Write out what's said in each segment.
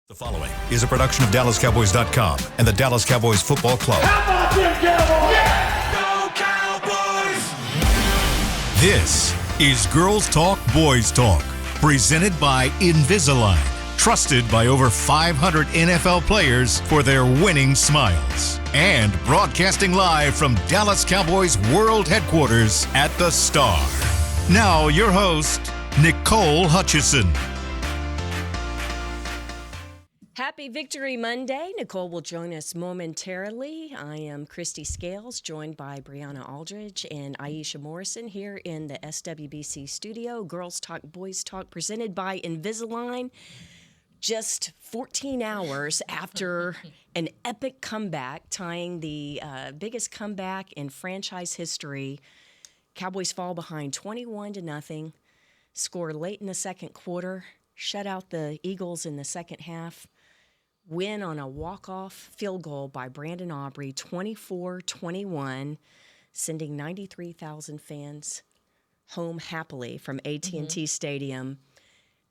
The following is a production of DallasCowboys.com and the Dallas Cowboys Football Club. How about them Cowboys? Yeah! Go Cowboys! This is Girls Talk, Boys Talk, presented by Invisalign, trusted by over 500 NFL players for their winning smiles. And broadcasting live from Dallas Cowboys World Headquarters at the Star. Now your host, Nicole Hutchison. Happy Victory Monday. Nicole will join us momentarily. I am Christy Scales, joined by Brianna Aldridge and Aisha Morrison here in the SWBC studio. Girls Talk, Boys Talk, presented by Invisalign. Just 14 hours after an epic comeback, tying the biggest comeback in franchise history, Cowboys fall behind 21-0, score late in the second quarter, shut out the Eagles in the second half. Win on a walk-off field goal by Brandon Aubrey, 24-21, sending 93,000 fans home happily from AT&T Stadium.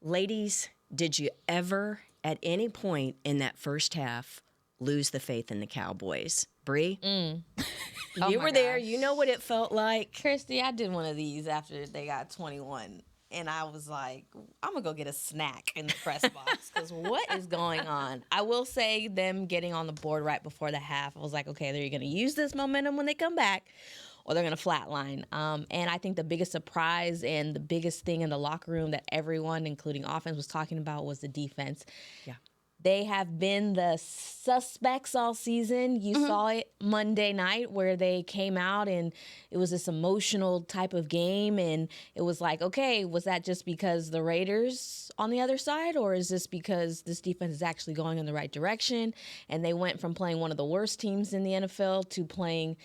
Ladies, did you ever, at any point in that first half, lose the faith in the Cowboys? Bree? You were there. You know what it felt like. Christy, I did one of these after they got 21. And I was like, I'm going to go get a snack in the press box because what is going on? I will say them getting on the board right before the half, I was like, okay, they're going to use this momentum when they come back or they're going to flatline. And I think the biggest surprise and the biggest thing in the locker room that everyone, including offense, was talking about was the defense. Yeah. They have been the suspects all season. You saw it Monday night where they came out and it was this emotional type of game. And it was like, okay, was that just because the Raiders on the other side, or is this because this defense is actually going in the right direction? And they went from playing one of the worst teams in the NFL to playing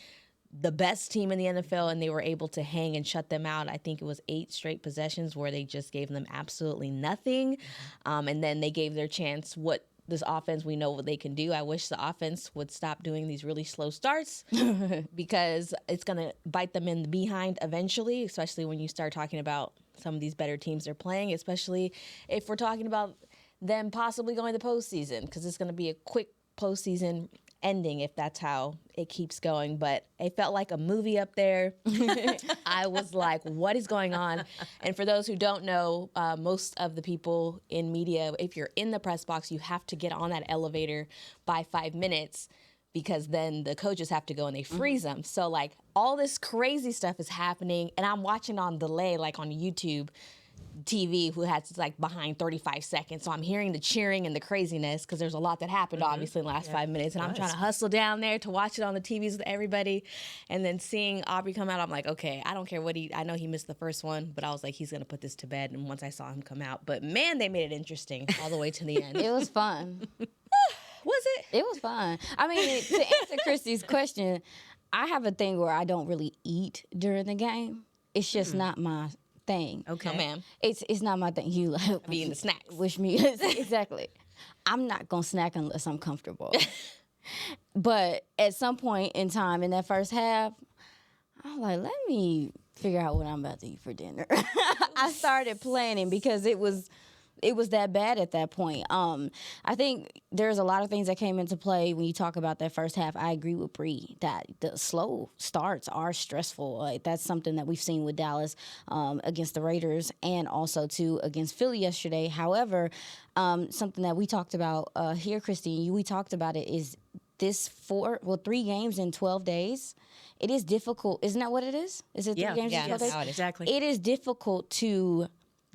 the best team in the NFL, and they were able to hang and shut them out. I think it was 8 straight possessions where they just gave them absolutely nothing. And then they gave their chance. What this offense, we know what they can do. I wish the offense would stop doing these really slow starts because it's going to bite them in the behind eventually, especially when you start talking about some of these better teams they're playing, especially if we're talking about them possibly going to postseason, because it's going to be a quick postseason ending if that's how it keeps going. But it felt like a movie up there. I was like, what is going on? And for those who don't know, most of the people in media, if you're in the press box, you have to get on that elevator by 5 minutes because then the coaches have to go and they freeze them. So like all this crazy stuff is happening and I'm watching on delay, like on YouTube TV, who has like behind 35 seconds. So I'm hearing the cheering and the craziness because there's a lot that happened obviously in the last 5 minutes. And I'm trying to hustle down there to watch it on the TVs with everybody. And then seeing Aubrey come out, I'm like, okay, I don't care what I know he missed the first one, but I was like, he's going to put this to bed. And once I saw him come out, but man, they made it interesting all the way to the end. It was fun. Was it? It was fun. I mean, to answer Christy's question, I have a thing where I don't really eat during the game. It's just not my thing. Okay. Oh, ma'am. It's not my thing. You like be in the snacks. Wish me exactly. I'm not gonna snack unless I'm comfortable. But at some point in time in that first half, I was like, let me figure out what I'm about to eat for dinner. I started planning because it was that bad at that point. I think there's a lot of things that came into play when you talk about that first half. I agree with Bree that the slow starts are stressful. Like, that's something that we've seen with Dallas against the Raiders and also, too, against Philly yesterday. However, something that we talked about here, Christine, we talked about it, is this 3 games in 12 days. It is difficult. Isn't that what it is? Is it 3 games in 12 days? Yeah, exactly. It is difficult to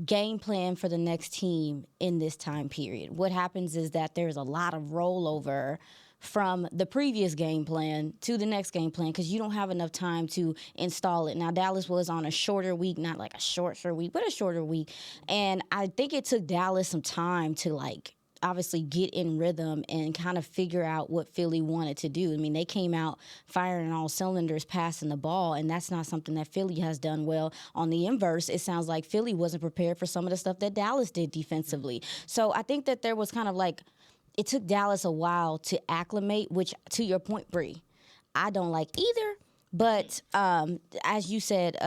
game plan for the next team in this time period. What happens is that there's a lot of rollover from the previous game plan to the next game plan because you don't have enough time to install it. Now, Dallas was on a shorter week, not like a short week, but a shorter week. And I think it took Dallas some time to, like, obviously get in rhythm and kind of figure out what Philly wanted to do. I mean, they came out firing on all cylinders, passing the ball, and that's not something that Philly has done well. On the inverse, it sounds like Philly wasn't prepared for some of the stuff that Dallas did defensively. So I think that there was kind of like, it took Dallas a while to acclimate, which, to your point, Bree, I don't like either. But as you said,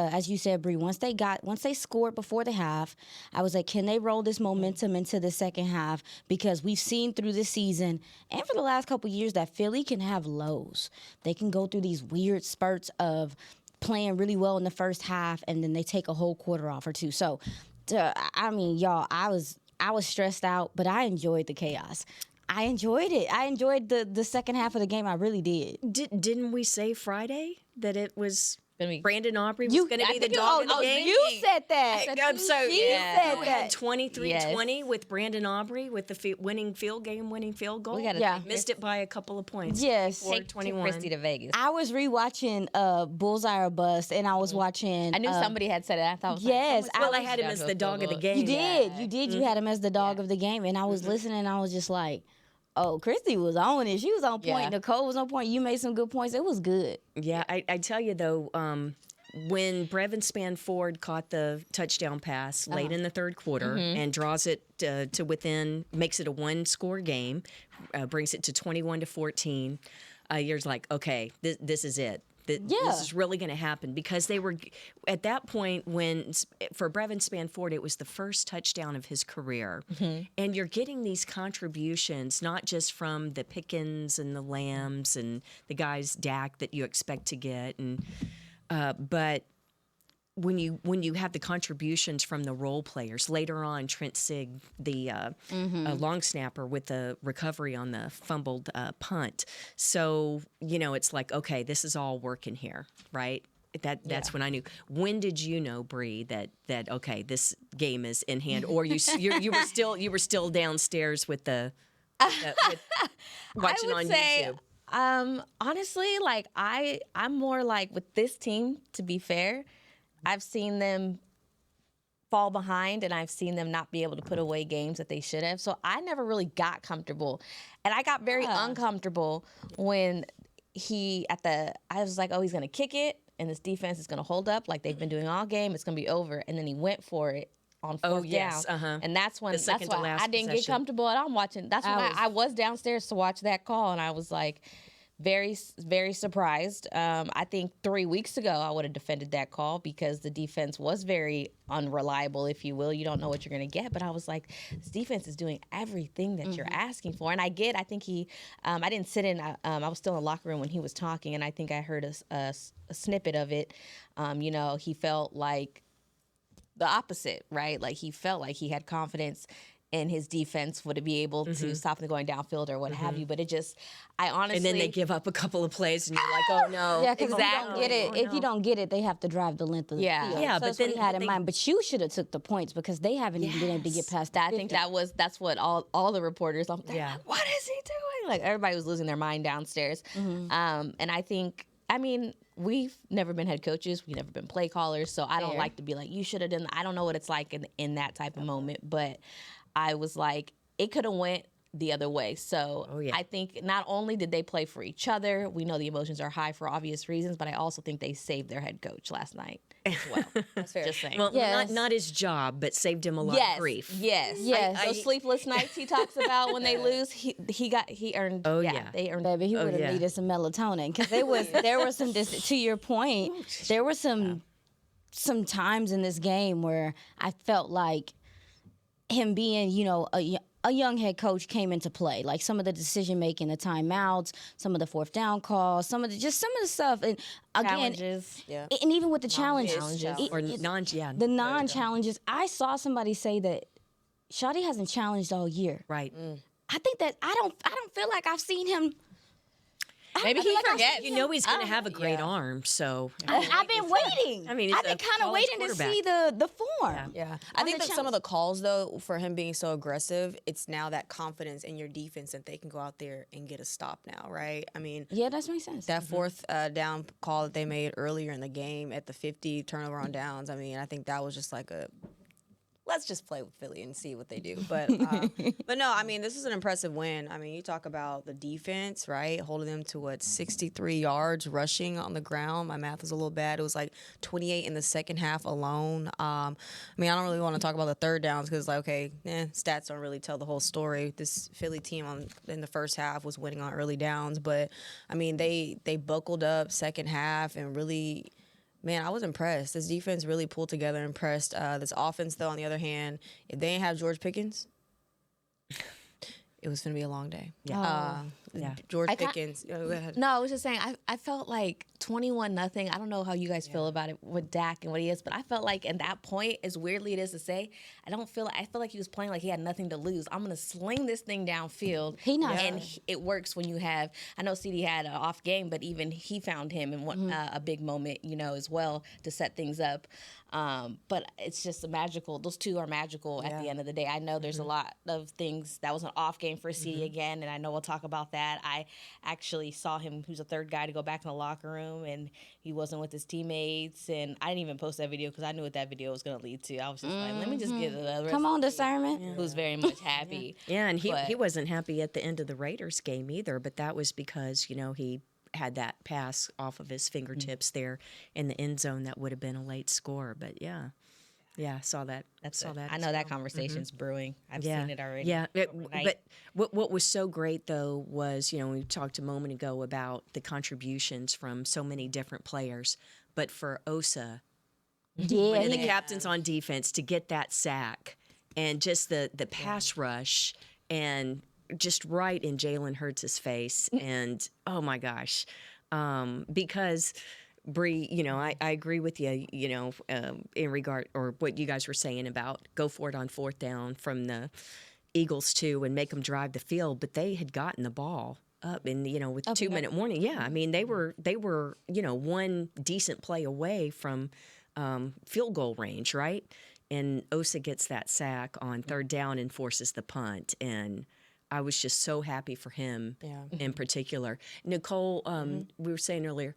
Bree, once they scored before the half, I was like, can they roll this momentum into the second half? Because we've seen through this season and for the last couple of years that Philly can have lows. They can go through these weird spurts of playing really well in the first half, and then they take a whole quarter off or two. So, I mean, y'all, I was stressed out, but I enjoyed the chaos. I enjoyed it. I enjoyed the second half of the game. I really did. Didn't we say Friday that it was Brandon Aubrey was You- going to I be the think you- dog of the game? You said that. I'm so She said that. 23-20 with Brandon Aubrey with the winning field goal. We gotta Yeah. take Missed it by a couple of points. Yes. Before Take 21. Christy to Vegas. I was rewatching Bullseye or Bust, and I was watching. I knew somebody had said it. I thought, it was yes, like, Well, I someone had him down as to a the dog of field the goal. game. you did. You had him as the dog of the game, and I was listening, and I was just like, oh, Christy was on it. She was on point. Yeah. Nicole was on point. You made some good points. It was good. Yeah, I tell you though, when Brevin Spanford caught the touchdown pass late in the third quarter and draws it to within, makes it a one-score game, brings it to 21-14, you're like, okay, this is it. This is really going to happen, because they were at that point for Brevin Spanford, it was the first touchdown of his career, and you're getting these contributions not just from the Pickens and the Lambs and the guys Dak that you expect to get, and but when you have the contributions from the role players later on, Trent Sig, the long snapper with the recovery on the fumbled punt. So, it's like, okay, this is all working here, right? That's when I knew. When did you know, Bree, that okay, this game is in hand, or you were still downstairs with the watching on YouTube? Honestly, like I'm more like with this team, to be fair, I've seen them fall behind, and I've seen them not be able to put away games that they should have. So I never really got comfortable, and I got very uncomfortable when I was like, oh, he's gonna kick it, and this defense is gonna hold up like they've been doing all game. It's gonna be over, and then he went for it on fourth down, and that's why I didn't get comfortable. And I'm watching. That's when I was downstairs to watch that call, and I was like, very, very surprised. I think 3 weeks ago I would have defended that call because the defense was very unreliable, if you will. You don't know what you're going to get. But I was like, this defense is doing everything that you're asking for. And I think he, I didn't sit in, I was still in the locker room when he was talking, and I think I heard a snippet of it. He felt like the opposite, right? Like he felt like he had confidence in his defense would be able to stop them going downfield or what have you. But I honestly... And then they give up a couple of plays and you're like, oh no. Yeah, because if you don't get it, they have to drive the length of the field. Yeah, So but that's then what he had in mind. But you should have took the points because they haven't even been able to get past that. I think that's what all the reporters, like, what is he doing? Like everybody was losing their mind downstairs. And I think, we've never been head coaches. We've never been play callers. So I don't like to be like, you should have done that. I don't know what it's like in that type of moment. But I was like, it could have went the other way. So I think not only did they play for each other, we know the emotions are high for obvious reasons, but I also think they saved their head coach last night as well. That's fair. Just saying. Well, not his job, but saved him a lot of grief. Yes. Those sleepless nights he talks about when they lose, he earned. Oh they earned. Baby, he would have needed some melatonin because there was some. To your point, there were some times in this game where I felt like him being, a young head coach came into play. Like some of the decision making, the timeouts, some of the fourth down calls, some of the stuff. And again, Challenges. And even with the challenges, the non-challenges. I saw somebody say that Shawty hasn't challenged all year. Right. I think that I don't feel like I've seen him. Maybe he forgets. He's going to have a great arm, so. I've been waiting. I've been kind of waiting to see the form. Yeah. I think that some of the calls, though, for him being so aggressive, it's now that confidence in your defense that they can go out there and get a stop now, right? Yeah, that makes sense. That fourth down call that they made earlier in the game at the 50 turnover on downs, I think that was just like let's just play with Philly and see what they do. But no, I mean, this is an impressive win. I mean, you talk about the defense, right? Holding them to 63 yards rushing on the ground. My math was a little bad. It was like 28 in the second half alone. I mean, I don't really want to talk about the third downs because, like, okay, stats don't really tell the whole story. This Philly team in the first half was winning on early downs, but I mean, they buckled up second half and really. Man, I was impressed. This defense really pulled together, impressed. This offense, though, on the other hand, if they didn't have George Pickens, it was going to be a long day. Yeah. George Pickens. Go ahead. No, I was just saying, I felt like 21-0. I don't know how you guys feel about it with Dak and what he is, but I felt like at that point, as weirdly it is to say, I feel like he was playing like he had nothing to lose. I'm gonna sling this thing downfield. It works when you have. I know CD had an off game, but even he found him in a big moment, as well to set things up. But it's just magical. Those two are magical at the end of the day. I know there's a lot of things. That was an off game for CD again, and I know we'll talk about that. I actually saw him, who's a third guy, to go back in the locker room, and he wasn't with his teammates. And I didn't even post that video because I knew what that video was going to lead to. I was just like, let me just get the rest. Come on, discernment. Who's very much happy. Yeah, and he wasn't happy at the end of the Raiders game either, but that was because, he had that pass off of his fingertips there in the end zone that would have been a late score. But yeah, saw that. I know that conversation's brewing. I've seen it already. Yeah, but what was so great though was we talked a moment ago about the contributions from so many different players, but for Osa and the captains on defense to get that sack and just the pass rush and just right in Jalen Hurts' face, and oh my gosh, because Bree, I agree with you, in regard or what you guys were saying about go for it on fourth down from the Eagles too and make them drive the field, but they had gotten the ball up and with 2-minute warning. Yeah, I mean they were one decent play away from field goal range, right? And Osa gets that sack on third down and forces the punt, and I was just so happy for him in particular. Nicole, we were saying earlier,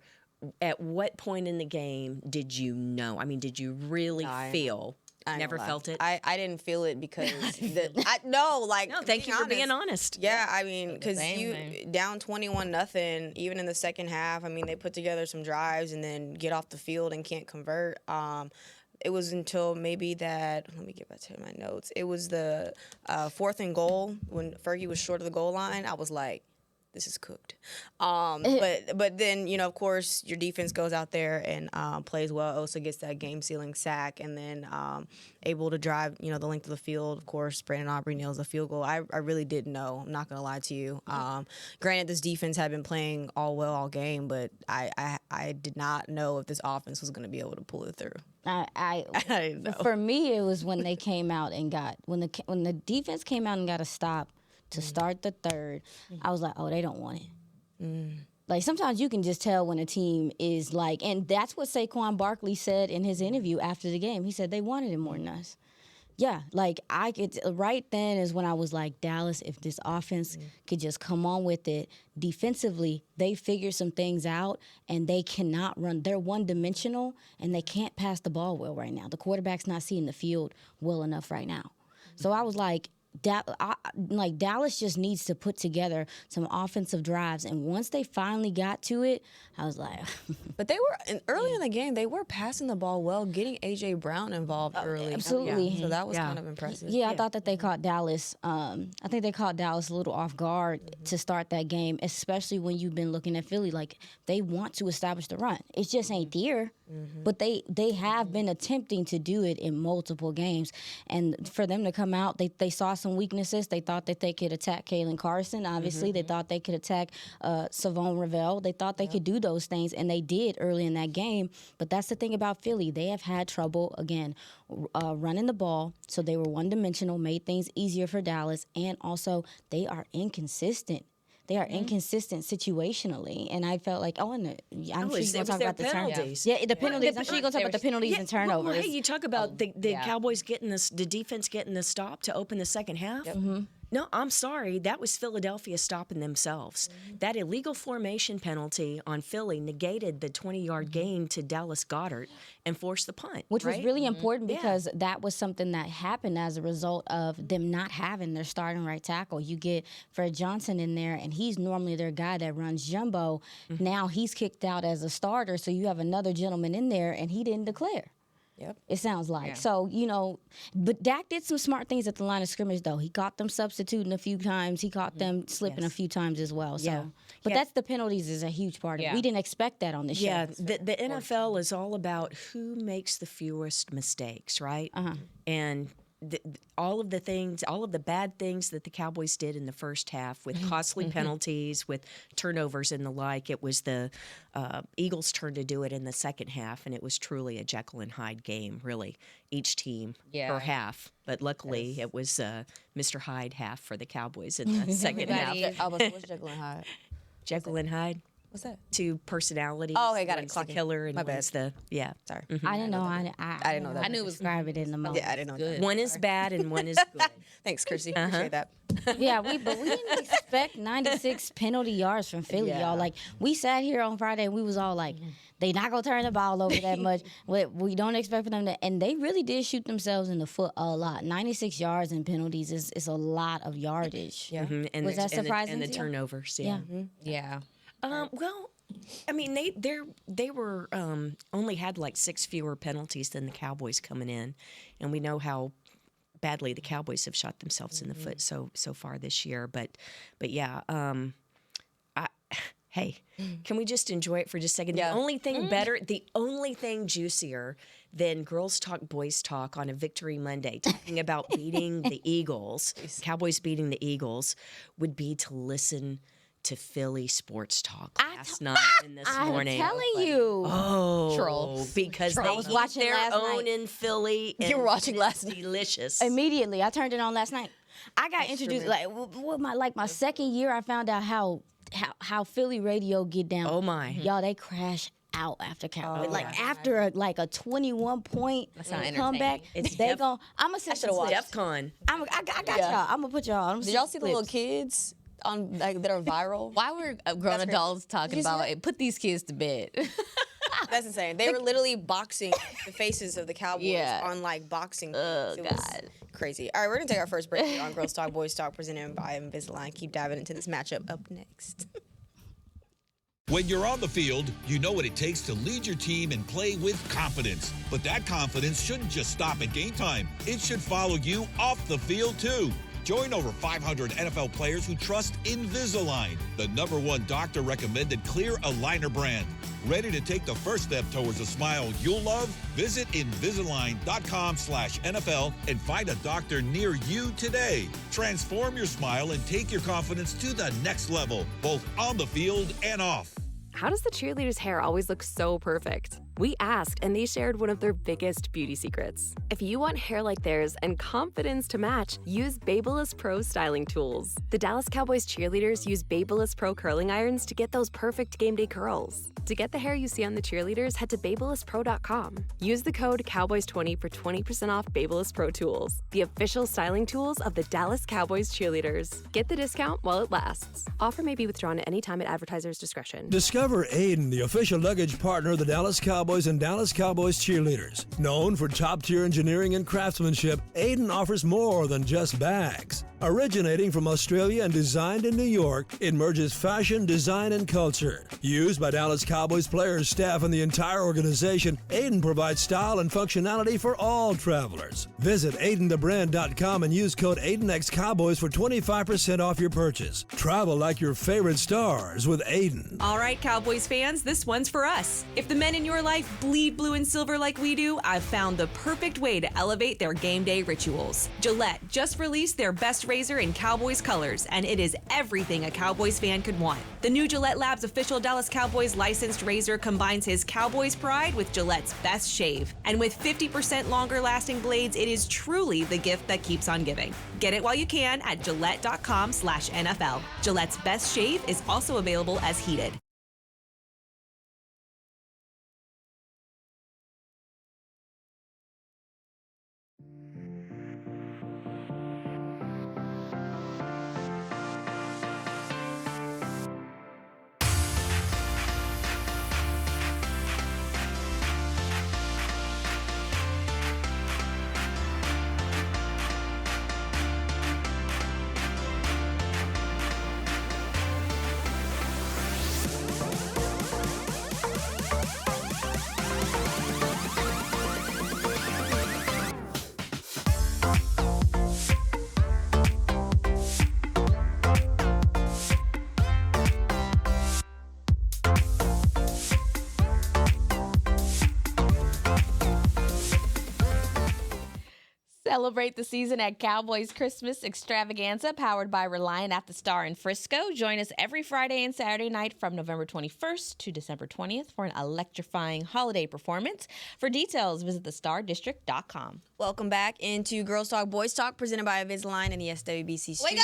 at what point in the game did you know? I mean, did you really feel? Never felt it? I didn't feel it because No, thank you for being honest. Yeah, I mean, because you down 21-0, even in the second half. I mean, they put together some drives and then get off the field and can't convert. It was until maybe let me get back to my notes. It was the 4th and goal when Fergie was short of the goal line. I was like, this is cooked. But then, of course, your defense goes out there and plays well. Osa gets that game-sealing sack and then able to drive, the length of the field. Of course, Brandon Aubrey nails the field goal. I really didn't know. I'm not going to lie to you. Granted, this defense had been playing all game, but I did not know if this offense was going to be able to pull it through. I didn't know. For me, it was when they came out and when the defense came out and got a stop to start the third. I was like, oh, they don't want it. Like, sometimes you can just tell when a team is like, and that's what Saquon Barkley said in his interview after the game. He said they wanted it more than us. Yeah, like right then is when I was like, Dallas, if this offense could just come on with it defensively, they figure some things out and they cannot run. They're one-dimensional and they can't pass the ball well right now. The quarterback's not seeing the field well enough right now. So I was like, Dallas just needs to put together some offensive drives, and once they finally got to it, I was like, but they were early in the game. They were passing the ball well, getting AJ Brown involved early. Absolutely. Yeah. So that was kind of impressive. Yeah, I thought that they caught Dallas. I think they caught Dallas a little off guard to start that game, especially when you've been looking at Philly like they want to establish the run. It just ain't there, but they have been attempting to do it in multiple games, and for them to come out, they saw some weaknesses. They thought that they could attack Kalen Carson. Obviously, they thought they could attack Savon Ravel. They thought they could do those things, and they did early in that game. But that's the thing about Philly. They have had trouble, again, running the ball, so they were one-dimensional, made things easier for Dallas, and also they are inconsistent. They are inconsistent situationally, and I felt like, I'm sure you're going to talk about the penalties. Yeah, the penalties. I'm sure you're going to talk about the penalties and turnovers. Well, hey, you talk about the Cowboys getting the defense getting the stop to open the second half. No, I'm sorry. That was Philadelphia stopping themselves. That illegal formation penalty on Philly negated the 20-yard gain to Dallas Goedert and forced the punt. Which was right? really important because that was something that happened as a result of them not having their starting right tackle. You get Fred Johnson in there, and he's normally their guy that runs jumbo. Now he's kicked out as a starter, so you have another gentleman in there, and he didn't declare. Yep. It sounds like. So, but Dak did some smart things at the line of scrimmage, though. He caught them substituting a few times. He caught them slipping a few times as well. So, But that's the penalties is a huge part of it. We didn't expect that on the show. Yeah, the NFL is all about who makes the fewest mistakes, right? And all of the bad things that the Cowboys did in the first half with costly penalties, with turnovers and the like, it was the Eagles' turn to do it in the second half, and it was truly a Jekyll and Hyde game, really, each team per half. But luckily, it was Mr. Hyde half for the Cowboys in the second half. What's Jekyll and Hyde? Jekyll and Hyde. What's that? Two personalities. Oh, okay, got it. One's the killer and one's the Sorry. I didn't know. I didn't know that. I knew it was describe it in the moment. Yeah, I didn't know that. One is bad and one is good. Thanks, Chrissy. Appreciate that. Yeah, but we didn't expect 96 penalty yards from Philly, y'all. Like, we sat here on Friday and we was all like, they not going to turn the ball over that much. We don't expect for them to. And they really did shoot themselves in the foot a lot. 96 yards in penalties is a lot of yardage. Yeah. And Was that surprising And the to you? turnovers, Yeah. Well, I mean, they were only had like 6 fewer penalties than the Cowboys coming in, and we know how badly the Cowboys have shot themselves in the foot so far this year. But yeah, hey, can we just enjoy it for just a second? Yeah. The only thing better, the only thing juicier than Girls Talk, Boys Talk on a Victory Monday, talking about beating the Eagles, Cowboys beating the Eagles, would be to listen to Philly sports talk last night and this morning. I'm telling you. Oh, Troll. because I they was eat watching their last own night. in Philly. And You were watching it's last night. delicious. Immediately, I turned it on last night. I got introduced my second year. I found out how Philly radio get down. Oh my, y'all, they crash out after Cowboys. After a 21-point comeback, It's they go. I'm gonna sit. DEFCON. I got y'all. I'm gonna put y'all on. Did y'all see the little kids on that are viral? Why were grown adults talking you see about that? it? Put these kids to bed. That's insane. They were literally boxing the faces of the Cowboys on like boxing. Oh, It was crazy. All right, we're gonna take our first break here on Girls Talk, Boys Talk, presented by Invisalign. Keep diving into this matchup up next. When you're on the field, you know what it takes to lead your team and play with confidence. But that confidence shouldn't just stop at game time. It should follow you off the field, too. Join over 500 NFL players who trust Invisalign, the #1 doctor-recommended clear aligner brand. Ready to take the first step towards a smile you'll love? Visit Invisalign.com/NFL and find a doctor near you today. Transform your smile and take your confidence to the next level, both on the field and off. How does the cheerleader's hair always look so perfect? We asked, and they shared one of their biggest beauty secrets. If you want hair like theirs and confidence to match, use Babyliss Pro styling tools. The Dallas Cowboys cheerleaders use Babyliss Pro curling irons to get those perfect game day curls. To get the hair you see on the cheerleaders, head to BabylissPro.com. Use the code Cowboys20 for 20% off Babyliss Pro tools, the official styling tools of the Dallas Cowboys cheerleaders. Get the discount while it lasts. Offer may be withdrawn at any time at advertiser's discretion. Discover Aiden, the official luggage partner of the Dallas Cowboys and Dallas Cowboys cheerleaders. Known for top-tier engineering and craftsmanship, Aiden offers more than just bags. Originating from Australia and designed in New York, it merges fashion, design, and culture. Used by Dallas Cowboys players, staff, and the entire organization, Aiden provides style and functionality for all travelers. Visit AidenTheBrand.com and use code AidenXCowboys for 25% off your purchase. Travel like your favorite stars with Aiden. All right, Cowboys fans, this one's for us. If the men in your life bleed blue and silver like we do, I've found the perfect way to elevate their game day rituals. Gillette just released their best razor in Cowboys colors, and it is everything a Cowboys fan could want. The new Gillette Labs official Dallas Cowboys licensed razor combines his Cowboys pride with Gillette's best shave. And with 50% longer lasting blades, it is truly the gift that keeps on giving. Get it while you can at Gillette.com/NFL. Gillette's best shave is also available as heated. Celebrate the season at Cowboys Christmas Extravaganza, powered by Reliant at the Star in Frisco. Join us every Friday and Saturday night from November 21st to December 20th for an electrifying holiday performance. For details, visit thestardistrict.com. Welcome back into Girls Talk, Boys Talk, presented by Invisalign and the SWBC studio.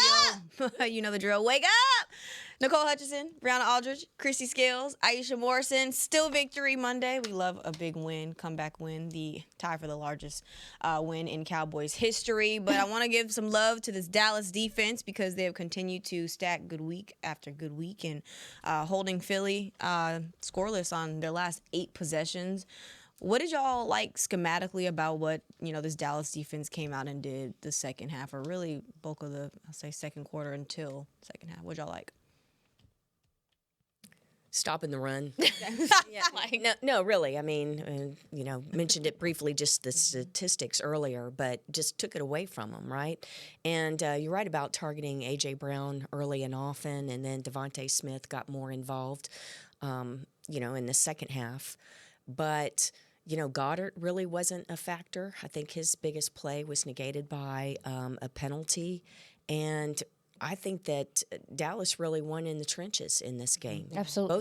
Wake up! You know the drill. Wake up! Nicole Hutchison, Brianna Aldridge, Christy Scales, Aisha Morrison. Still Victory Monday. We love a big win, comeback win, the tie for the largest win in Cowboys history. But I want to give some love to this Dallas defense because they have continued to stack good week after good week and holding Philly scoreless on their last 8 possessions. What did y'all like schematically about what, this Dallas defense came out and did the second half, or really bulk of the, I'll say, second quarter until second half? What'd y'all like? Stopping the run. No, really. I mean, mentioned it briefly, just the statistics earlier, but just took it away from them, right? And you're right about targeting A.J. Brown early and often, and then Devontae Smith got more involved, in the second half. But, Goddard really wasn't a factor. I think his biggest play was negated by a penalty, and I think that Dallas really won in the trenches in this game. Absolutely.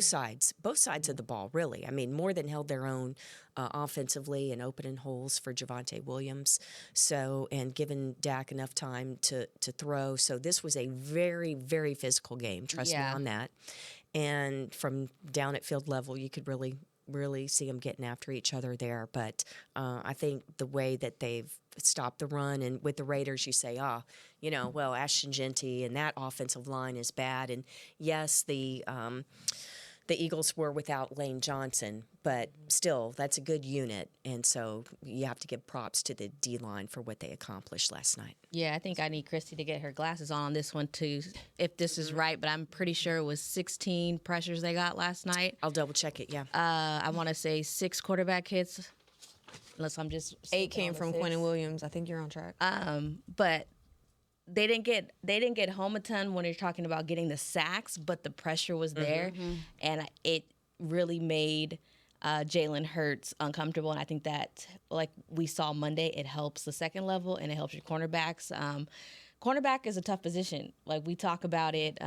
Both sides of the ball, really. I mean, more than held their own offensively and opening holes for Javonte Williams. So, and given Dak enough time to throw. So this was a very, very physical game. Trust me on that. And from down at field level, you could really see them getting after each other there. But I think the way that they've stopped the run, and with the Raiders, you say, Ashton Genty and that offensive line is bad. And yes, the Eagles were without Lane Johnson, but still, that's a good unit. And so you have to give props to the D-line for what they accomplished last night. Yeah, I think I need Christy to get her glasses on this one, too, if this is right. But I'm pretty sure it was 16 pressures they got last night. I'll double-check it, yeah. I want to say 6 quarterback hits, unless I'm just... 8 came from Quinton Williams. I think you're on track. But... They didn't get home a ton when you're talking about getting the sacks, but the pressure was there, and it really made Jalen Hurts uncomfortable. And I think that, like we saw Monday, it helps the second level and it helps your cornerbacks. Cornerback is a tough position. Like we talk about it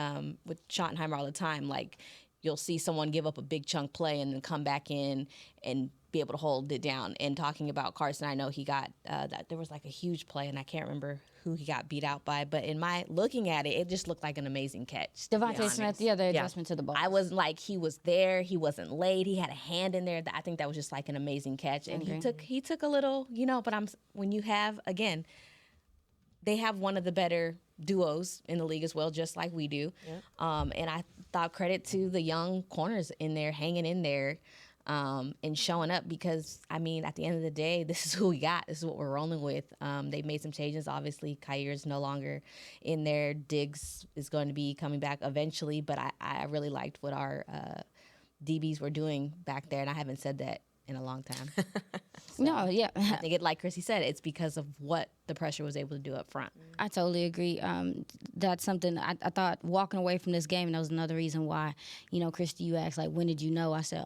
with Schottenheimer all the time. Like you'll see someone give up a big chunk play and then come back in and be able to hold it down. And talking about Carson, I know he got that there was like a huge play, and I can't remember who he got beat out by, but in my looking at it, it just looked like an amazing catch. Devontae Smith, the adjustment to the ball. I was like, he was there, he wasn't late, he had a hand in there. I think that was just like an amazing catch, and he took a little, But when you have, again, they have one of the better duos in the league as well, just like we do. Yep. And I thought credit to the young corners in there, hanging in there. And showing up because, at the end of the day, this is who we got. This is what we're rolling with. They've made some changes. Obviously, Kyrie's no longer in there. Diggs is going to be coming back eventually, but I really liked what our DBs were doing back there, and I haven't said that in a long time. No, yeah. I think like Chrissy said, it's because of what the pressure was able to do up front. I totally agree. That's something I thought walking away from this game, and that was another reason why, Christy, you asked, like, when did you know? I said,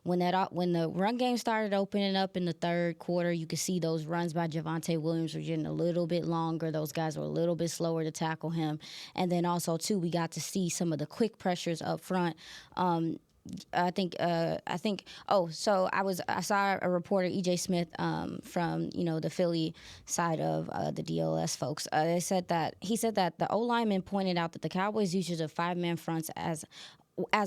when the run game started opening up in the third quarter, you could see those runs by Javonte Williams were getting a little bit longer. Those guys were a little bit slower to tackle him. And then also, too, we got to see some of the quick pressures up front. So I saw a reporter, E.J. Smith, from, the Philly side of the DLS folks. He said that the O-lineman pointed out that the Cowboys' usage of 5-man fronts as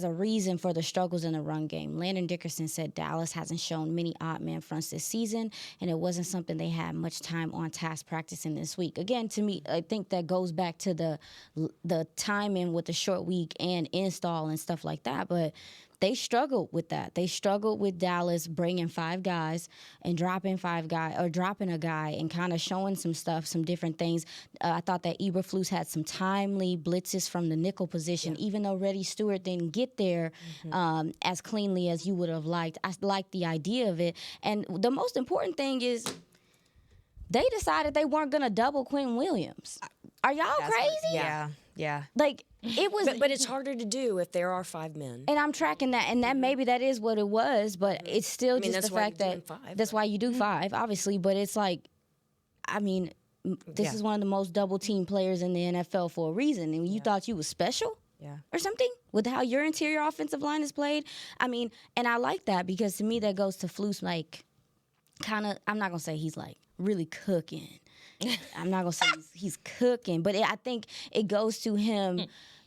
a reason for the struggles in the run game. Landon Dickerson said Dallas hasn't shown many odd man fronts this season, and it wasn't something they had much time on task practicing this week. Again, to me, I think that goes back to the timing with the short week and install and stuff like that, but they struggled with that. They struggled with Dallas bringing 5 guys and dropping a guy and kind of showing some stuff, some different things. I thought that Eberflus had some timely blitzes from the nickel position, even though Reddy Stewart didn't get there as cleanly as you would have liked. I liked the idea of it. And the most important thing is they decided they weren't going to double Quinton Williams. Are y'all crazy? Yeah. Like, it was, but it's harder to do if there are 5 men. And I'm tracking that, and that maybe that is what it was, but it's still just the fact that that's why you do 5, obviously. But it's like I mean, this is one of the most double team players in the NFL for a reason. And you thought you was special? Yeah. Or something with how your interior offensive line is played. I mean, and I like that because to me that goes to Fluke's like kind of, I'm not going to say he's like really cooking. I'm not going to say he's cooking, but I think it goes to him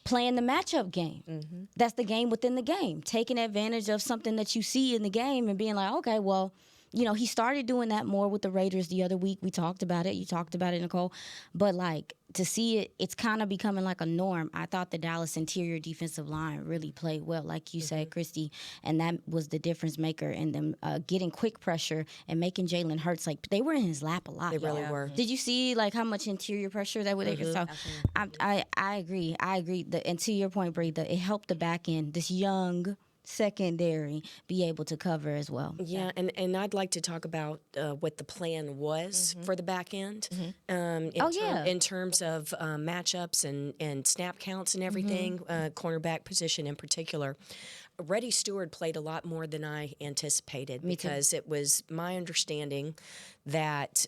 playing the matchup game. Mm-hmm. That's the game within the game, taking advantage of something that you see in the game and being like, okay, well, you know, he started doing that more with the Raiders the other week. We talked about it. You talked about it, Nicole. But, like, to see it, it's kind of becoming like a norm. I thought the Dallas interior defensive line really played well, like you said, Christy, and that was the difference maker in them getting quick pressure and making Jalen Hurts, like, they were in his lap a lot. They really were. Did you see, like, how much interior pressure that would so I agree. And to your point, Bree, it helped the back end, this young secondary, be able to cover as well. Yeah, and I'd like to talk about what the plan was for the back end in terms of matchups and snap counts and everything, cornerback position in particular. Reddy Stewart played a lot more than I anticipated because it was my understanding that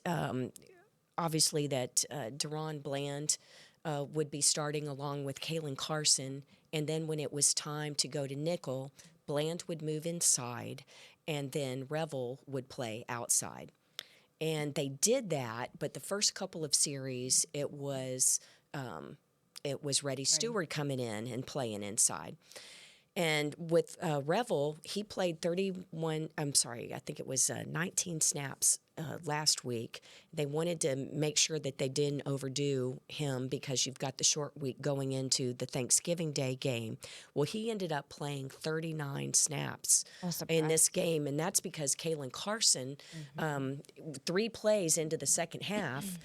obviously that Deron Bland would be starting along with Kalen Carson. And then when it was time to go to nickel, Bland would move inside, and then Revel would play outside. And they did that, but the first couple of series, it was Reddy Stewart coming in and playing inside. And with Revel, he played 19 snaps last week. They wanted to make sure that they didn't overdo him because you've got the short week going into the Thanksgiving Day game. Well, he ended up playing 39 snaps in this game, and that's because Kalen Carson, 3 plays into the second half,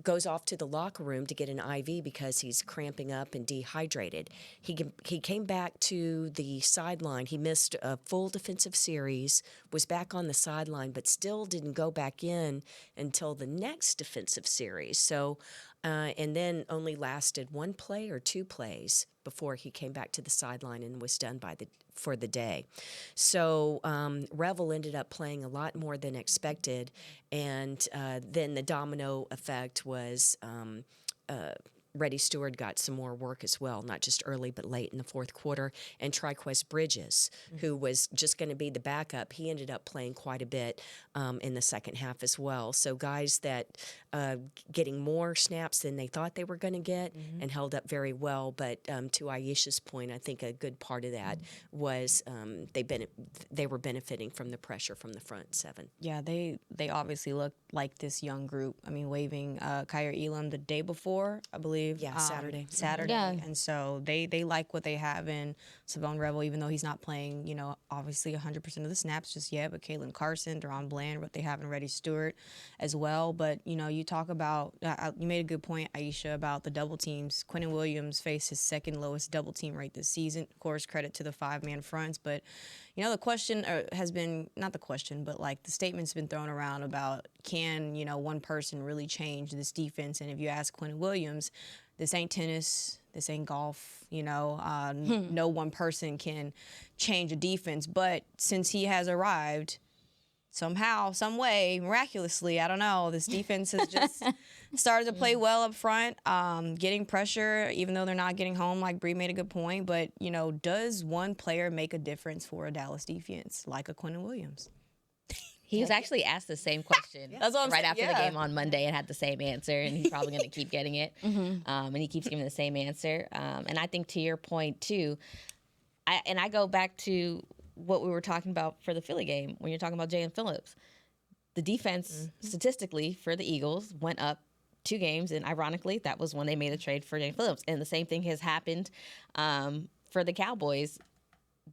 goes off to the locker room to get an IV because he's cramping up and dehydrated. He came back to the sideline. He missed a full defensive series, was back on the sideline, but still didn't go back in until the next defensive series. So, and then only lasted 1 play or 2 plays before he came back to the sideline and was done for the day. So Revel ended up playing a lot more than expected, and then the domino effect was Reddy Stewart got some more work as well, not just early but late in the fourth quarter. And Triquez Bridges, who was just going to be the backup, he ended up playing quite a bit in the second half as well. So guys that getting more snaps than they thought they were going to get and held up very well. But to Aisha's point, I think a good part of that was they were benefiting from the pressure from the front 7. Yeah, they obviously looked like this young group. I mean, waiving Kyer Elam the day before, I believe. Yeah, Saturday. Yeah. And so they like what they have in Savon Revel, even though he's not playing, obviously 100% of the snaps just yet. But Kalen Carson, Deron Bland, what they have in Reddy Stewart as well. But, you talk about, you made a good point, Aisha, about the double teams. Quinton Williams faced his second lowest double team rate this season. Of course, credit to the 5-man fronts. But, the question has been, not the question, but like the statement's been thrown around about can, one person really change this defense? And if you ask Quinton Williams, this ain't tennis, this ain't golf, no one person can change a defense. But since he has arrived, somehow, some way, miraculously, I don't know, this defense has just started to play well up front, getting pressure, even though they're not getting home, like Bree made a good point. But, does one player make a difference for a Dallas defense, like a Quinton Williams? He was actually asked the same question That's what I'm right saying, after the game on Monday and had the same answer, and he's probably going to keep getting it. And he keeps giving the same answer. And I think to your point, too, I go back to what we were talking about for the Philly game when you're talking about Jalen Phillips. The defense, statistically, for the Eagles went up 2 games, and ironically, that was when they made a trade for Jalen Phillips. And the same thing has happened for the Cowboys.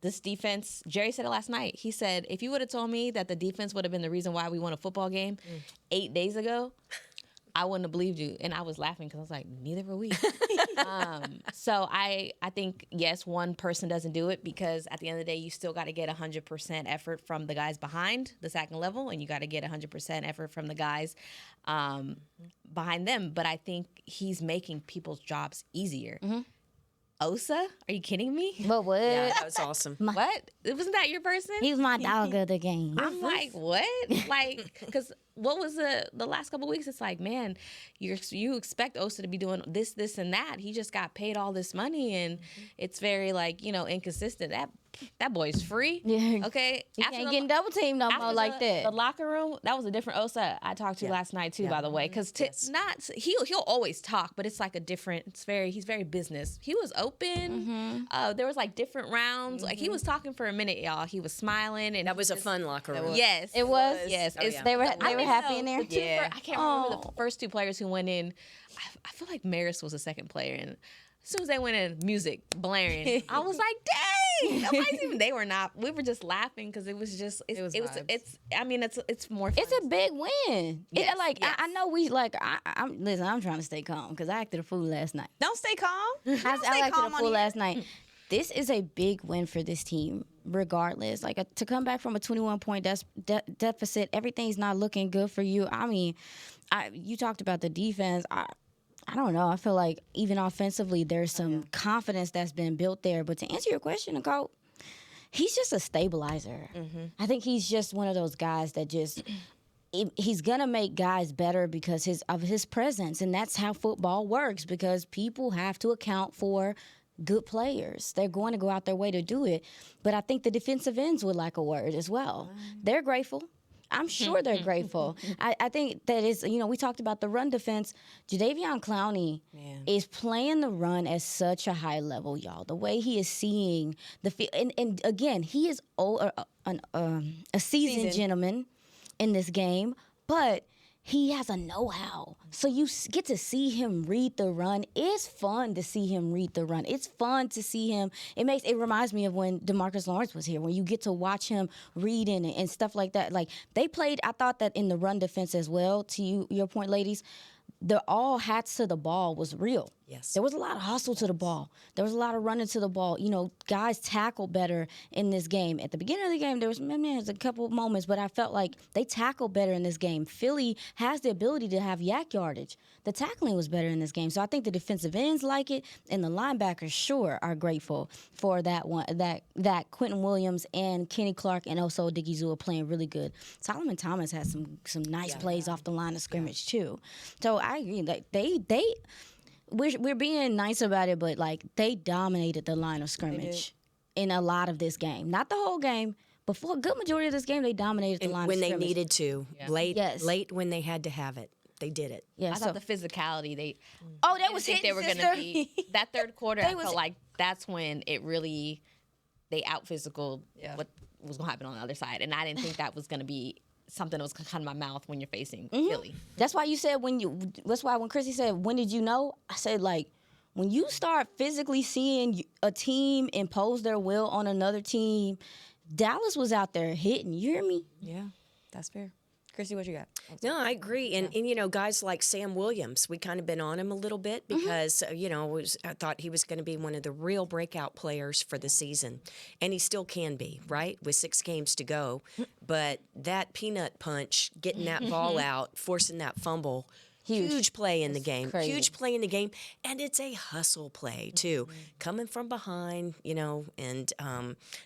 This defense, Jerry said it last night. He said, if you would have told me that the defense would have been the reason why we won a football game 8 days ago, I wouldn't have believed you. And I was laughing because I was like, neither were we. So I think, yes, one person doesn't do it because at the end of the day, you still got to get 100% effort from the guys behind the second level, and you got to get 100% effort from the guys behind them. But I think he's making people's jobs easier. Osa? Are you kidding me? But what? Yeah, that was awesome. What? Wasn't that your person? He was my dog of the game. I'm like, what? Like, because what was the last couple of weeks? It's like, man, you expect Osa to be doing this, and that. He just got paid all this money, and it's very inconsistent. That boy's free. Yeah. Okay. He can't get double teamed no more like that. The locker room, that was a different Osa I talked to last night too, by the way, because he'll always talk, but it's like a different. He's very business. He was open. There was like different rounds. Like he was talking for a minute, y'all. He was smiling, and That was a fun locker room. Yes, It was. Yes, They were happy in there. I can't remember the first two players who went in. I feel like Maris was the second player, and as soon as they went in, music blaring, I was like, "Dang!" Nobody's even. They were not. We were just laughing because it was just. It's more. Fun. It's a big win. Yes, I know we listen. I'm trying to stay calm because I acted a fool last night. Don't stay calm. I acted a fool last night. This is a big win for this team, regardless. To come back from a 21-point deficit, everything's not looking good for you. I mean, you talked about the defense. I don't know. I feel like even offensively, there's some confidence that's been built there. But to answer your question, Nicole, he's just a stabilizer. I think he's just one of those guys that just he's gonna make guys better because of his presence, and that's how football works. Because people have to account for good players. They're going to go out their way to do it. But I think the defensive ends would like a word as well. They're grateful. I'm sure they're grateful. I think that is, we talked about the run defense. Jadeveon Clowney is playing the run at such a high level, y'all. The way he is seeing the field. And again, he is a seasoned gentleman in this game, but he has a know-how. So you get to see him read the run. It's fun to see him read the run. It's fun to see him. It reminds me of when DeMarcus Lawrence was here, when you get to watch him reading and stuff like that. Like, they played, I thought that in the run defense as well, to your point, ladies, the all hats to the ball was real. Yes. There was a lot of hustle to the ball. There was a lot of running to the ball. Guys tackled better in this game. At the beginning of the game, there was a couple of moments, but I felt like they tackled better in this game. Philly has the ability to have yak yardage. The tackling was better in this game. So I think the defensive ends like it, and the linebackers sure are grateful for that one. That Quinton Williams and Kenny Clark and also Diggy are playing really good. Solomon Thomas had some nice plays off the line of scrimmage too. So I agree that we're being nice about it, but they dominated the line of scrimmage in a lot of this game. Not the whole game, but for a good majority of this game, they dominated the line of scrimmage. When they needed to. Late when they had to have it. They did it. I thought the physicality, that was hitting, they were going to be. That third quarter, I felt like that's when it really, they out-physicaled what was going to happen on the other side. And I didn't think that was going to be something that was kind of in my mouth when you're facing Philly. That's why you said that's why when Chrissy said, when did you know? I said, when you start physically seeing a team impose their will on another team, Dallas was out there hitting. You hear me? Yeah, that's fair. Chrissy, what you got? No, I agree. And guys like Sam Williams, we kind of been on him a little bit because, I thought he was going to be one of the real breakout players for the season. And he still can be, right, with 6 games to go. But that peanut punch, getting that ball out, forcing that fumble, huge play in the game. Crazy. Huge play in the game. And it's a hustle play, too. Coming from behind, and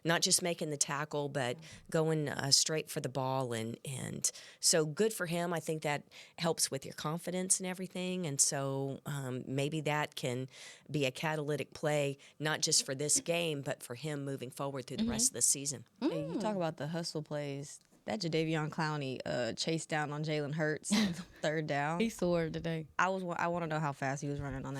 not just making the tackle, but going straight for the ball. And so good for him. I think that helps with your confidence and everything. And so maybe that can be a catalytic play, not just for this game, but for him moving forward through the rest of the season. Hey, you talk about the hustle plays. That Jadeveon Clowney chase down on Jalen Hurts, third down. He soared today. I want to know how fast he was running on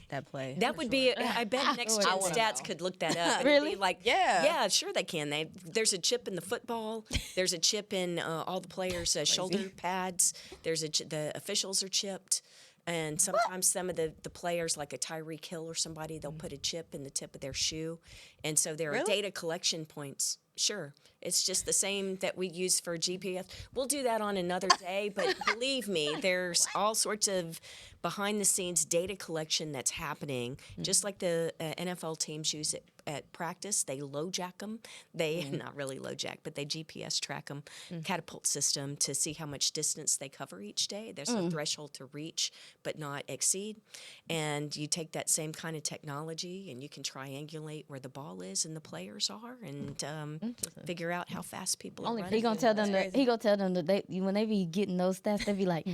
that play. That would be. I bet Next Gen Stats could look that up. Really? Yeah, sure they can. There's a chip in the football. There's a chip in all the players' shoulder pads. The officials are chipped. And sometimes some of the players, like a Tyreek Hill or somebody, they'll put a chip in the tip of their shoe. And so there are data collection points. Sure. It's just the same that we use for GPS. We'll do that on another day, but believe me, there's all sorts of behind-the-scenes data collection that's happening, just like the NFL teams use it at practice. They low-jack them. They, not really low-jack, but they GPS track them, catapult system to see how much distance they cover each day. There's a threshold to reach but not exceed. And you take that same kind of technology and you can triangulate where the ball is and the players are. And figure out how fast people are Only running. He gonna tell them that. He gonna tell them that when they be getting those stats, they be like,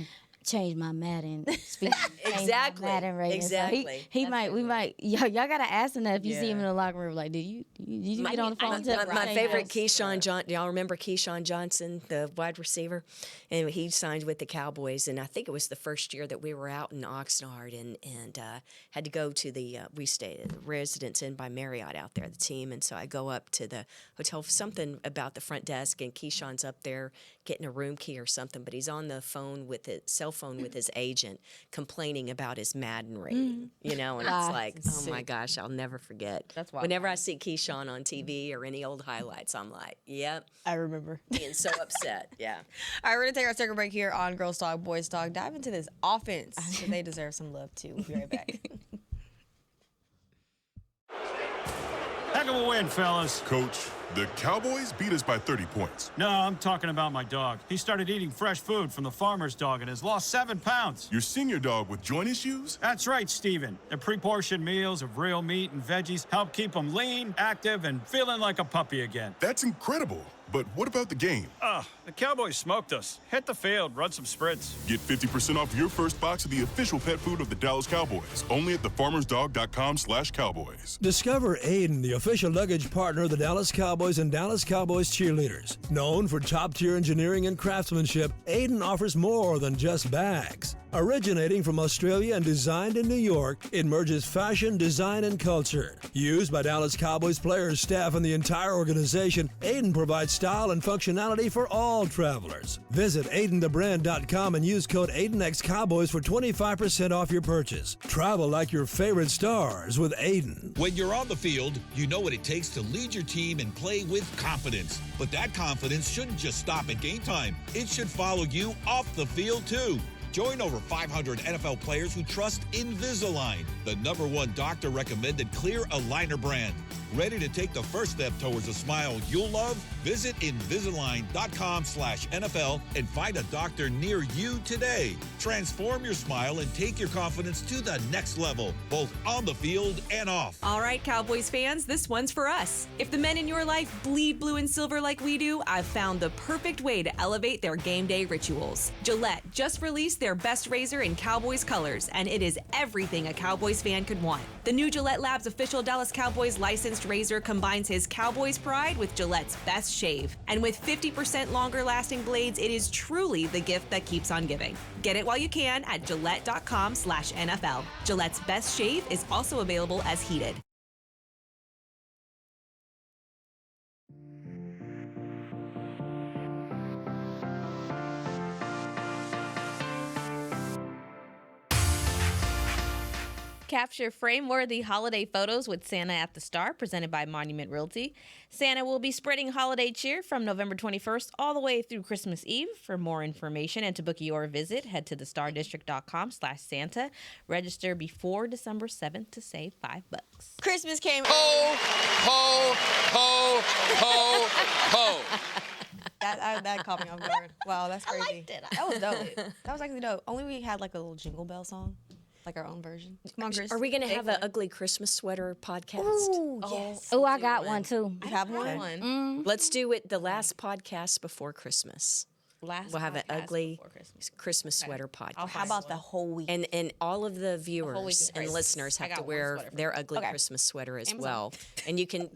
change my Madden speed. Exactly. My Madden rating. Exactly. So he might. We might. Y'all gotta ask him that if you see him in the locker room. Like, did you get on the phone? and tell him My to favorite, change Keyshawn Johnson. Y'all remember Keyshawn Johnson, the wide receiver? And he signed with the Cowboys. And I think it was the first year that we were out in Oxnard and had to go to we stayed at the Residence Inn by Marriott out there, the team. And so I go up to the hotel, something about the front desk, and Keyshawn's up there getting a room key or something. But he's on the phone with his cell phone with his agent complaining about his Madden rating, and it's like, oh my gosh, I'll never forget. That's wild. Whenever I see Keyshawn on TV or any old highlights, I'm like, yep, I remember. being so upset. Yeah. All right, we're going to take our second break here on Girls Talk, Boys Talk. Dive into this offense. They deserve some love, too. We'll be right back. Heck of a win, fellas. Coach, the Cowboys beat us by 30 points. No, I'm talking about my dog. He started eating fresh food from the farmer's dog and has lost 7 pounds. Your senior dog with joint issues? That's right, Steven. The pre-portioned meals of real meat and veggies help keep him lean, active, and feeling like a puppy again. That's incredible. But what about the game? The Cowboys smoked us. Hit the field, run some sprints. Get 50% off your first box of the official pet food of the Dallas Cowboys. Only at thefarmersdog.com/Cowboys. Discover Aiden, the official luggage partner of the Dallas Cowboys and Dallas Cowboys cheerleaders. Known for top-tier engineering and craftsmanship, Aiden offers more than just bags. Originating from Australia and designed in New York, it merges fashion, design, and culture. Used by Dallas Cowboys players, staff, and the entire organization, Aiden provides style and functionality for all travelers. Visit AidenTheBrand.com and use code AidenXCowboys for 25% off your purchase. Travel like your favorite stars with Aiden. When you're on the field, you know what it takes to lead your team and play with confidence. But that confidence shouldn't just stop at game time. It should follow you off the field, too. Join over 500 NFL players who trust Invisalign, the #1 doctor-recommended clear aligner brand. Ready to take the first step towards a smile you'll love? Visit Invisalign.com/NFL and find a doctor near you today. Transform your smile and take your confidence to the next level, both on the field and off. All right, Cowboys fans, this one's for us. If the men in your life bleed blue and silver like we do, I've found the perfect way to elevate their game day rituals. Gillette just released their best razor in Cowboys colors, and it is everything a Cowboys fan could want. The new Gillette Labs official Dallas Cowboys licensed razor combines his Cowboys pride with Gillette's best shave. And with 50% longer lasting blades, it is truly the gift that keeps on giving. Get it while you can at Gillette.com/NFL. Gillette's best shave is also available as heated. Capture frame-worthy holiday photos with Santa at the Star, presented by Monument Realty. Santa will be spreading holiday cheer from November 21st all the way through Christmas Eve. For more information and to book your visit, head to thestardistrict.com/Santa. Register before December 7th to save $5. Christmas came. Ho, ho, ho, ho, ho. That caught me off guard. Wow, that's crazy. I liked it. That was dope. That was actually dope. Only we had like a little Jingle Bell song. Like our own version. Come on, Chris. Are we going to have an ugly Christmas sweater podcast? Ooh, yes. Oh, I got one too. You have one? Let's do it the last podcast before Christmas. We'll have an ugly Christmas sweater podcast. How about the whole week? And all of the viewers and listeners have to wear their ugly Christmas sweater as well. And you can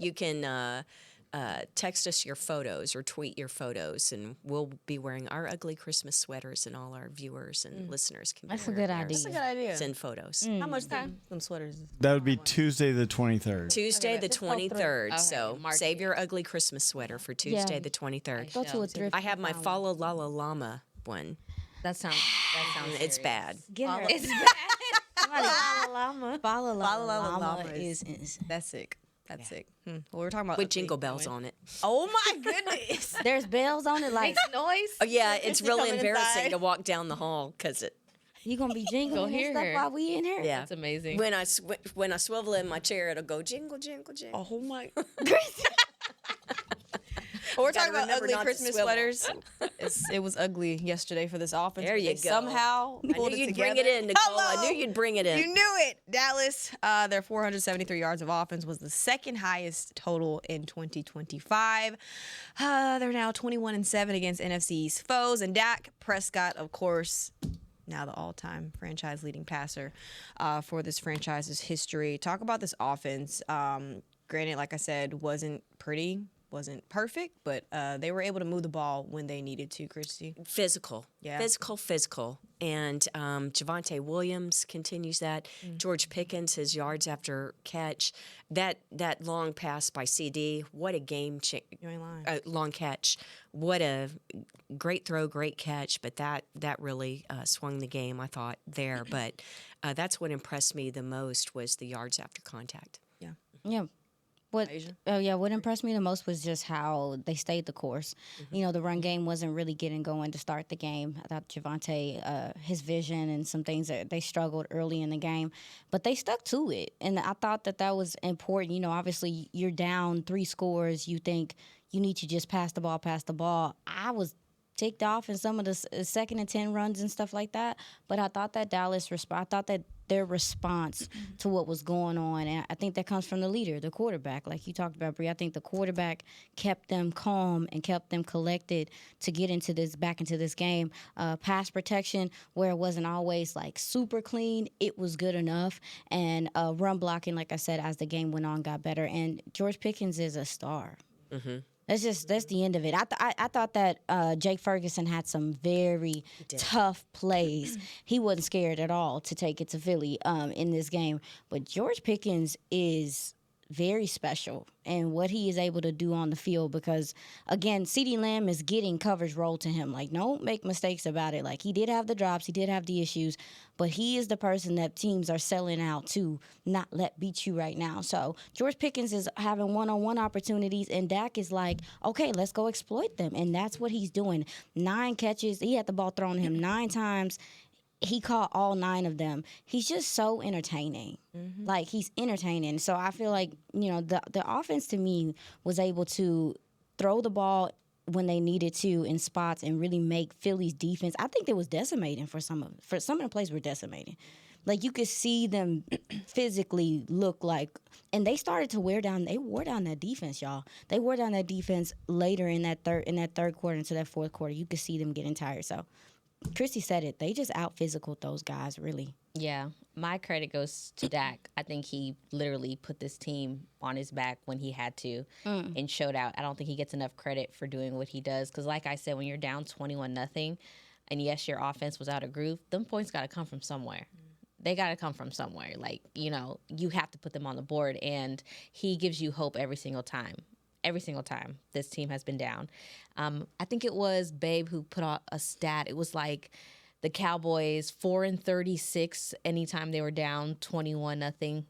text us your photos or tweet your photos, and we'll be wearing our ugly Christmas sweaters, and all our viewers and listeners can. That's a good idea. That's a good idea. Send photos. How much them sweaters? That would be Tuesday the 23rd. Tuesday the 23rd. So save your ugly Christmas sweater for Tuesday the 23rd. Go to a thrift. I have my Follow Lala Llama one. That sounds It's bad. Get her. It's bad. Follow Llama is that's sick. That's sick. Well, we're talking about With jingle bells on it. Oh my goodness! There's bells on it, like noise. Oh yeah, it's really coming embarrassing inside. to walk down the hall because it. you gonna be jingling and stuff while we in here. Yeah, That's amazing. When I swivel in my chair, it'll go jingle, jingle, jingle. Oh my! Well, we're talking Gotta about remember ugly not to Christmas swivel. sweaters. It was ugly yesterday for this offense. There but you they go. somehow I pulled knew it you'd together. bring it in, Nicole. I Hello. knew you'd bring it in. You knew it. Dallas, their 473 yards of offense was the second highest total in 2025. They're now 21-7 against NFC East foes, and Dak Prescott, of course, now the all-time franchise-leading passer for this franchise's history. Talk about this offense. Granted, like I said, wasn't pretty, wasn't perfect, but they were able to move the ball when they needed to, Christy. Physical. Yeah. Physical. And Javonte Williams continues that. George Pickens, his yards after catch. That long pass by CD, what a game You ain't lying. long catch. What a great throw, great catch, but that really swung the game, I thought, there. But that's what impressed me the most was the yards after contact. Yeah. What impressed me the most was just how they stayed the course. You know, the run game wasn't really getting going to start the game. I thought Javonte, his vision and some things that they struggled early in the game, but they stuck to it. And I thought that was important. You know, obviously you're down 3 scores. You think you need to just pass the ball. I was ticked off in some of the 2nd and 10 runs and stuff like that. But I thought that their response to what was going on, and I think that comes from the leader, the quarterback, like you talked about, Bree. I think the quarterback kept them calm and kept them collected to get back into this game. Pass protection, where it wasn't always like super clean, it was good enough. And run blocking, like I said, as the game went on, got better. And George Pickens is a star. That's the end of it. I thought that Jake Ferguson had some very tough plays. He wasn't scared at all to take it to Philly in this game. But George Pickens is very special in what he is able to do on the field because, again, CeeDee Lamb is getting coverage rolled to him. Like, don't make mistakes about it. Like, he did have the drops, he did have the issues, but he is the person that teams are selling out to not let beat you right now. So George Pickens is having one-on-one opportunities, and Dak is like, okay, let's go exploit them. And that's what he's doing. 9 catches. He had the ball thrown to him 9 times. He caught all 9 of them. He's just so entertaining. Like, he's entertaining. So I feel like, you know, the offense to me was able to throw the ball when they needed to in spots and really make Philly's defense. I think it was decimating for some of the plays were decimating. Like, you could see them physically look like, and they started to wear down that defense, y'all. They wore down that defense later in that third quarter into that fourth quarter. You could see them getting tired. So Christy said it. They just out-physicaled those guys, really. Yeah. My credit goes to Dak. I think he literally put this team on his back when he had to and showed out. I don't think he gets enough credit for doing what he does because, like I said, when you're down 21-0, and yes, your offense was out of groove, them points got to come from somewhere. They got to come from somewhere. Like, you know, you have to put them on the board, and he gives you hope every single time. Every single time this team has been down. I think it was Babe who put out a stat. It was like the Cowboys 4-36 anytime they were down 21-0.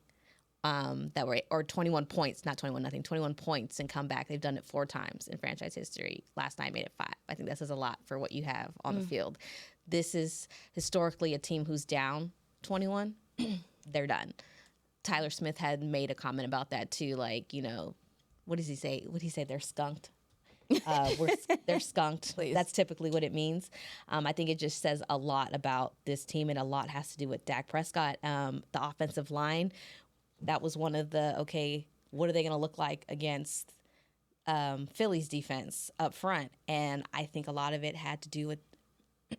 Or 21 points, not 21-0, 21 points and come back. They've done it 4 times in franchise history. Last night made it 5. I think that says a lot for what you have on the field. This is historically a team who's down 21. They're done. Tyler Smith had made a comment about that too. Like, you know, what does he say? They're skunked. They're skunked. Please. That's typically what it means. I think it just says a lot about this team, and a lot has to do with Dak Prescott. The offensive line, that was one of the, okay, what are they going to look like against Philly's defense up front? And I think a lot of it had to do with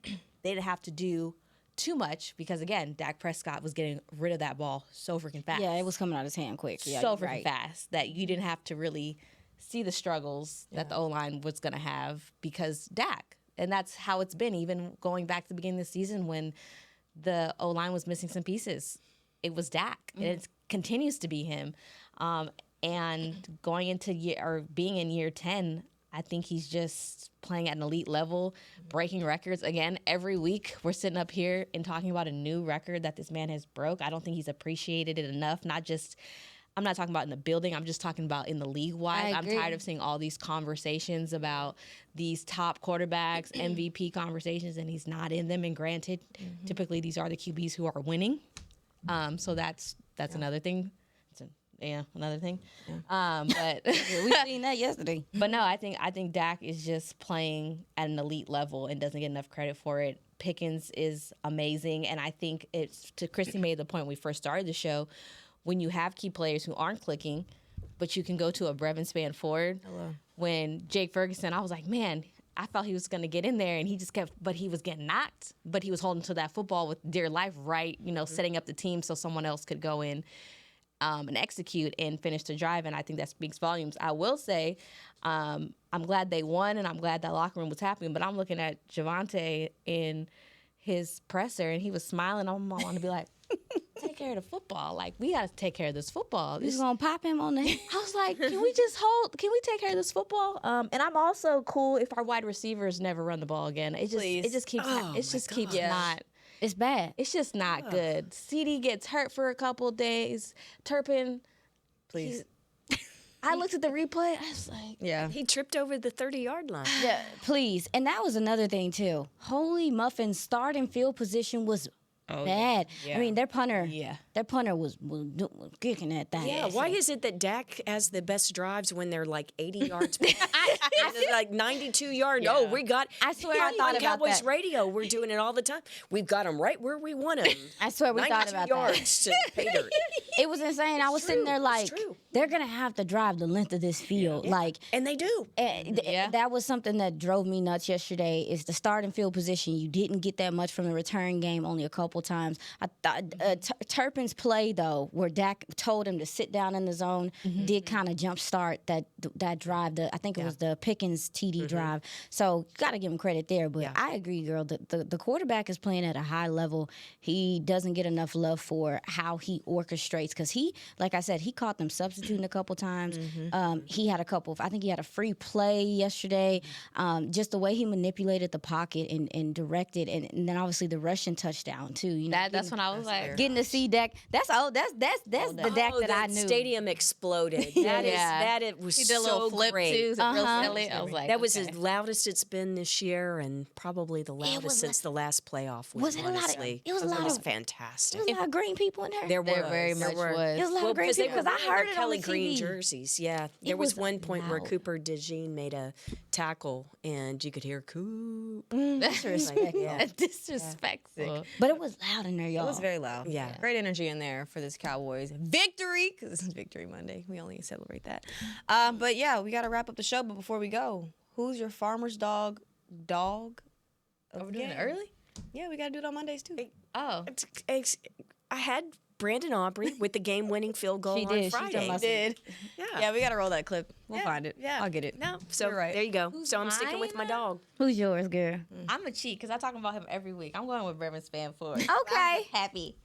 they didn't have to do too much because, again, Dak Prescott was getting rid of that ball so freaking fast. Yeah, it was coming out of his hand quick. Yeah, so freaking fast that you didn't have to really see the struggles that the O-line was going to have because Dak. And that's how it's been, even going back to the beginning of the season when the O-line was missing some pieces. It was Dak, and it continues to be him. And going into being in year 10, I think he's just playing at an elite level, breaking records. Again, every week we're sitting up here and talking about a new record that this man has broke. I don't think he's appreciated it enough. I'm not talking about in the building. I'm just talking about in the league-wide. I'm tired of seeing all these conversations about these top quarterbacks, MVP conversations, and he's not in them. And granted, typically these are the QBs who are winning. So that's another thing. Yeah, another thing. But we seen that yesterday. But no, I think Dak is just playing at an elite level and doesn't get enough credit for it. Pickens is amazing, and I think it's to Christy made the point when we first started the show. When you have key players who aren't clicking, but you can go to a Brevin Span Ford. Hello. When Jake Ferguson, I was like, man, I thought he was going to get in there, and he just kept, but he was getting knocked, but he was holding to that football with dear life, right? Setting up the team so someone else could go in and execute and finish the drive, and I think that speaks volumes. I will say, I'm glad they won, and I'm glad that locker room was happening, but I'm looking at Javonte in his presser, and he was smiling. I want to be like, take care of the football. Like, we got to take care of this football. He's going to pop him on the head. I was like, can we take care of this football? And I'm also cool if our wide receivers never run the ball again. It just keeps not. It's bad. It's just not good. CD gets hurt for a couple of days. Turpin, please. I looked at the replay. I was like, yeah, he tripped over the 30-yard line. Yeah, please. And that was another thing too. Holy muffins, starting field position was bad. Yeah. I mean, their punter was kicking that thing. Yeah, why is it that Dak has the best drives when they're like 80 yards back? And it's like 92 yards. Yeah. Oh, we got. I swear I thought on about Cowboys that. radio, we're doing it all the time. We've got them right where we want them. I swear we thought about 92 yards to pay dirt. It was insane. I was sitting there like, true. they're gonna have to drive the length of this field, like, and they do. That was something that drove me nuts yesterday. Is the starting field position. You didn't get that much from the return game, only a couple times. I thought Turpin's play though, where Dak told him to sit down in the zone, did kind of jumpstart that drive. I think it was the Pickens TD drive. So got to give him credit there. But I agree, girl. The quarterback is playing at a high level. He doesn't get enough love for how he orchestrates because he, like I said, he caught them substituting a couple times. He had a couple. I think he had a free play yesterday. Just the way he manipulated the pocket and directed, and then obviously the rushing touchdown too. You know, that's when I was like, getting to see Dak. That's the Dak that I knew. Stadium exploded. It was he did a little so flip great. too. Real silly. I was like, that was as loud as it's been this year, and probably the loudest since the last playoff. Was it honestly. It was a lot It was of fantastic. There was a lot of green people in there. There very much was. There was a lot of green people because I heard it on Kelly the Green TV. jerseys. Yeah, there was one point where loud. Cooper DeJean made a tackle, and you could hear Coop. Disrespectful. Disrespectful. But it was loud in there, y'all. It was very loud. Yeah. Great energy in there for this Cowboys victory, because this is Victory Monday. We only celebrate that. But yeah, we got to wrap up the show. But before we go, who's your farmer's dog? Are we doing it early? Yeah, we got to do it on Mondays too. Oh. I had Brandon Aubrey with the game-winning field goal She on did. She Friday. told Did. Yeah. Yeah, we got to roll that clip. We'll Yeah, find it. yeah. I'll get it. No, so You're right. there you go. So I'm sticking with my dog. Who's yours, girl? I'm a cheat because I talk about him every week. I'm going with Brevin Span Ford. Okay.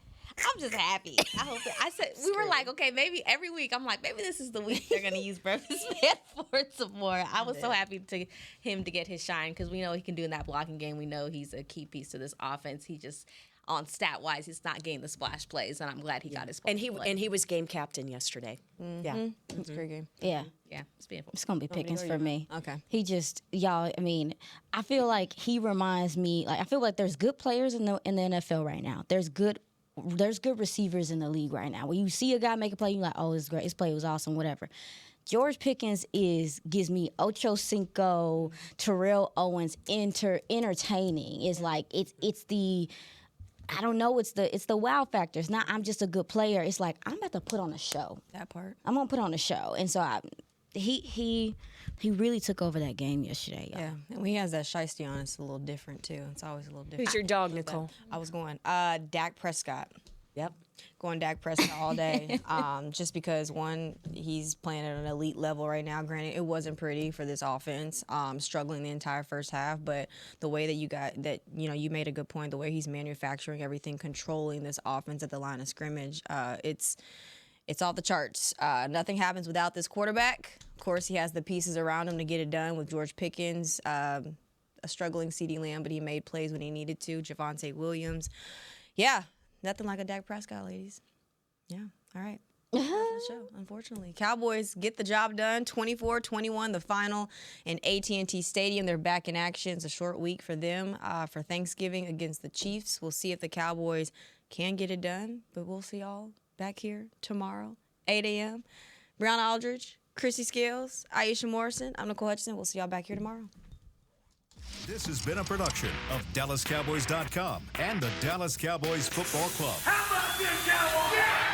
I'm just happy. I said we were like, okay, maybe every week. I'm like, maybe this is the week they're gonna use Brevin Span Ford some more. I was so happy to him to get his shine because we know he can do in that blocking game. We know he's a key piece to this offense. He just on stat wise, he's not getting the splash plays, and I'm glad he got his. And he was game captain yesterday. Yeah, It's a great game. Yeah. Yeah, it's beautiful. It's gonna be Pickens for me. Okay. He just y'all. I mean, I feel like he reminds me. Like I feel like there's good players in the NFL right now. There's good receivers in the league right now. When you see a guy make a play, you're like, oh, it's great. His play was awesome. Whatever. George Pickens gives me Ocho Cinco, Terrell Owens entertaining. It's like it's the. I don't know. It's the wow factor. It's not. I'm just a good player. It's like I'm about to put on a show. That part. I'm gonna put on a show, and so he really took over that game yesterday. Y'all. Yeah, and when he has that shiesty on, it's a little different too. It's always a little different. Who's your dog, Nicole? I was going Dak Prescott. Yep. Going Dak Prescott all day. Just because one, he's playing at an elite level right now. Granted, it wasn't pretty for this offense, struggling the entire first half. But the way that you made a good point. The way he's manufacturing everything, controlling this offense at the line of scrimmage, it's off the charts. Nothing happens without this quarterback. Of course, he has the pieces around him to get it done with George Pickens, a struggling CeeDee Lamb, but he made plays when he needed to. Javonte Williams. Yeah. Nothing like a Dak Prescott, ladies. Yeah, all right. That's the show, unfortunately. Cowboys get the job done, 24-21, the final in AT&T Stadium. They're back in action. It's a short week for them for Thanksgiving against the Chiefs. We'll see if the Cowboys can get it done, but we'll see y'all back here tomorrow 8 a.m. Brianna Aldridge, Chrissy Scales, Aisha Morrison. I'm Nicole Hutchinson. We'll see y'all back here tomorrow. This has been a production of DallasCowboys.com and the Dallas Cowboys Football Club. How about this, Cowboys? Yeah!